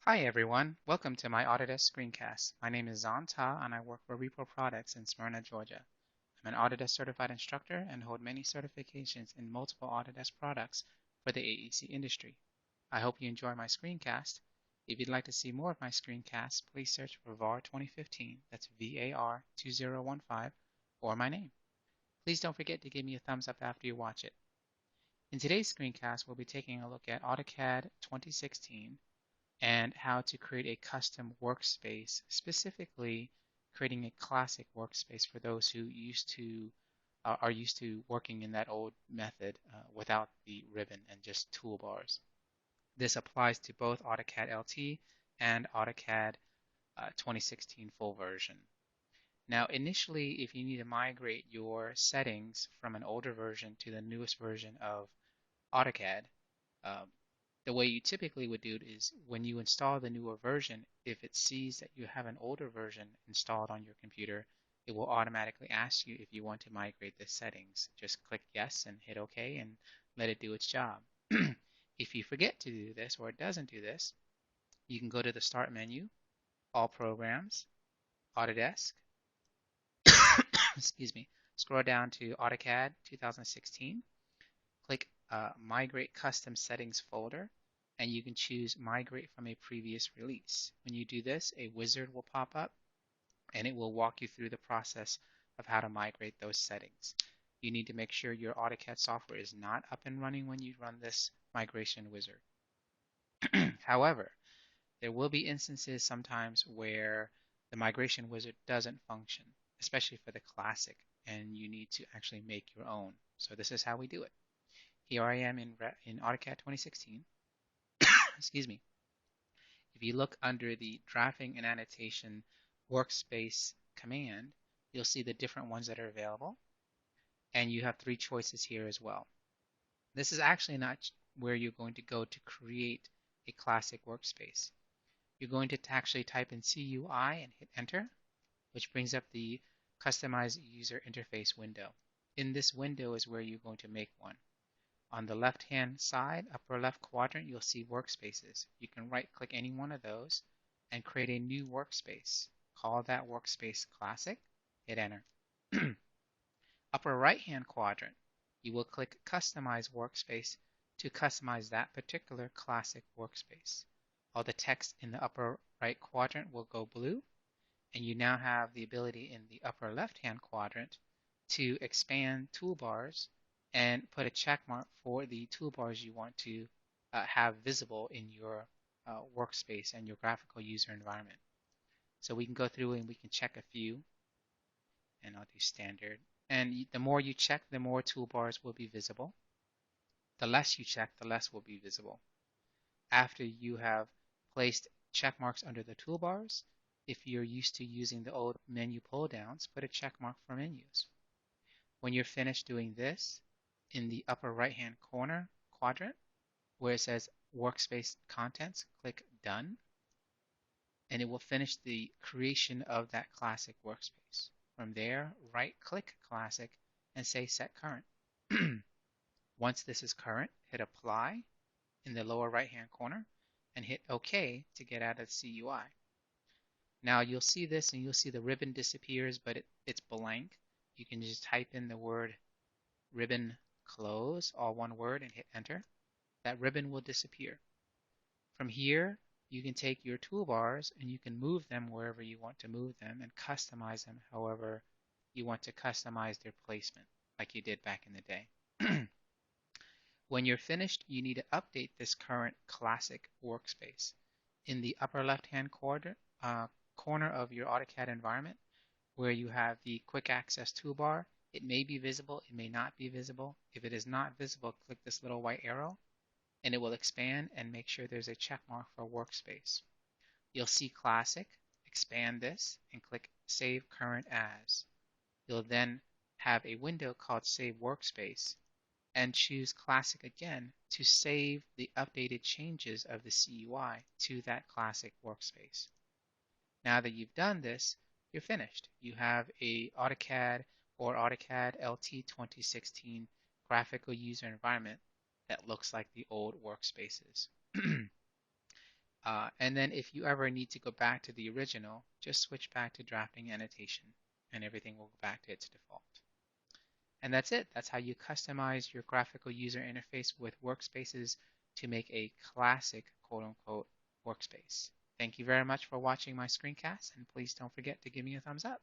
Hi everyone, welcome to my Autodesk screencast. My name is Zan Ta and I work for Repro Products in Smyrna, Georgia. I'm an Autodesk certified instructor and hold many certifications in multiple Autodesk products for the AEC industry. I hope you enjoy my screencast. If you'd like to see more of my screencasts, please search for VAR 2015, that's VAR 2015, or my name. Please don't forget to give me a thumbs up after you watch it. In today's screencast, we'll be taking a look at AutoCAD 2016 and how to create a custom workspace, specifically creating a classic workspace for those who are used to working in that old method without the ribbon and just toolbars. This applies to both AutoCAD LT and AutoCAD 2016 full version. Now, initially, if you need to migrate your settings from an older version to the newest version of AutoCAD, um, the way you typically would do it is when you install the newer version, if it sees that you have an older version installed on your computer, it will automatically ask you if you want to migrate the settings. Just click yes and hit OK and let it do its job. If you forget to do this or it doesn't do this, you can go to the Start menu, All Programs, Autodesk, excuse me, scroll down to AutoCAD 2016, click Migrate Custom Settings folder, and you can choose Migrate from a previous release. When you do this, a wizard will pop up, and it will walk you through the process of how to migrate those settings. You need to make sure your AutoCAD software is not up and running when you run this migration wizard. However, there will be instances sometimes where the migration wizard doesn't function, especially for the classic, and you need to actually make your own. So this is how we do it. Here I am in AutoCAD 2016. Excuse me. If you look under the drafting and annotation workspace command, you'll see the different ones that are available, and you have three choices here as well. This is actually not where you're going to go to create a classic workspace. You're going to actually type in CUI and hit enter, which brings up the customized user interface window. In this window is where you're going to make one. On the left-hand side, upper left quadrant, you'll see workspaces. You can right-click any one of those and create a new workspace. Call that workspace Classic, hit enter. Upper right-hand quadrant, you will click Customize Workspace to customize that particular Classic workspace. All the text in the upper right quadrant will go blue, and you now have the ability in the upper left-hand quadrant to expand toolbars and put a check mark for the toolbars you want to have visible in your workspace and your graphical user environment. So we can go through and we can check a few, and I'll do standard. And the more you check, the more toolbars will be visible. The less you check, the less will be visible. After you have placed check marks under the toolbars, if you're used to using the old menu pull downs, put a check mark for menus. When you're finished doing this, in the upper right-hand corner quadrant, where it says Workspace Contents, click Done, and it will finish the creation of that classic workspace. From there, right-click Classic and say Set Current. Once this is current, hit Apply in the lower right-hand corner and hit OK to get out of the CUI. Now you'll see this and you'll see the ribbon disappears, but it's blank. You can just type in the word ribbon close, all one word, and hit enter. That ribbon will disappear. From here, you can take your toolbars and you can move them wherever you want to move them and customize them however you want to customize their placement, like you did back in the day. When you're finished, you need to update this current classic workspace. In the upper left-hand corner of your AutoCAD environment, where you have the quick access toolbar, it may be visible, it may not be visible. If it is not visible, click this little white arrow and it will expand and make sure there's a check mark for workspace. You'll see Classic, expand this and click Save Current As. You'll then have a window called Save Workspace and choose Classic again to save the updated changes of the CUI to that Classic workspace. Now that you've done this, you're finished. You have a AutoCAD or AutoCAD LT 2016 graphical user environment that looks like the old workspaces. And then if you ever need to go back to the original, just switch back to drafting annotation and everything will go back to its default. And that's it. That's how you customize your graphical user interface with workspaces to make a classic quote unquote workspace. Thank you very much for watching my screencast, and please don't forget to give me a thumbs up.